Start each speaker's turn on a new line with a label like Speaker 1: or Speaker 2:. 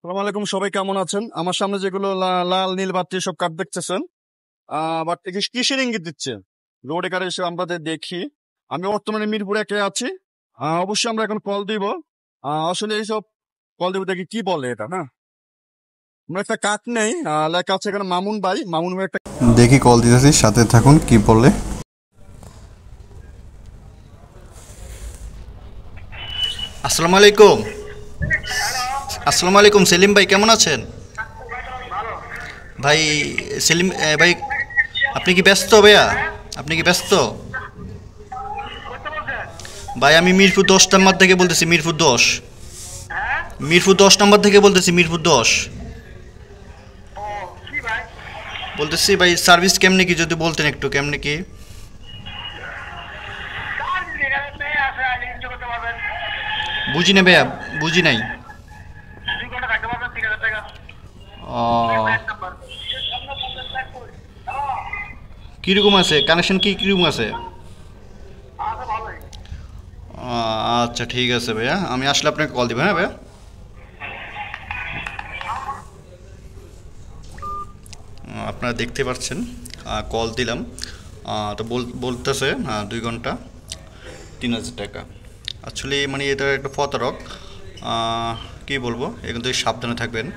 Speaker 1: সালাম আলাইকুম, সবাই কেমন আছেন? আমার সামনে যেগুলো লাল নীল বাতি সব কার্ড দেখতেছেন, বাট কিসের ইঙ্গিত দিচ্ছে? রোড একারে এসে আমরা দেখি। আমি বর্তমানে মিরপুরে একে আছি। অবশ্যই আমরা এখন কল দিব। আসলে এইসব কল দিব দেখি কি বলে এটা না। আমরা একটা কার্ড নেই, লেখা আছে এখানে মামুন ভাই। মামুন ভাই একটা
Speaker 2: দেখি কল দিতেছি, সাথে থাকুন। কি বলে?
Speaker 3: আসসালামু আলাইকুম। আসসালামু আলাইকুম, সেলিম ভাই কেমন আছেন? ভাই সেলিম ভাই, আপনি কি ব্যস্ত ভাইয়া? আপনি কি ব্যস্ত? ভাই আমি মিরপুর 10 নম্বর থেকে বলতেছি, মিরপুর 10 নম্বর থেকে বলতেছি, মিরপুর 10 বলতেছি। ভাই সার্ভিস কেমনে কি যদি বলতেন একটু, কেমনে কি? বুঝি না ভাইয়া, বুঝি নাই। ও, কীরকম আছে কানেকশন, কীরকম আছে? আচ্ছা ঠিক আছে ভাইয়া, আমি আসলে আপনাকে কল দিব। হ্যাঁ ভাইয়া, আপনারা দেখতে পাচ্ছেন কল দিলাম। তো বলতেছে 2 ঘন্টা 3,000 টাকা। আসলে মানে এটা একটা প্রতারক। কী বলবো, এখান থেকে সাবধানে থাকবেন।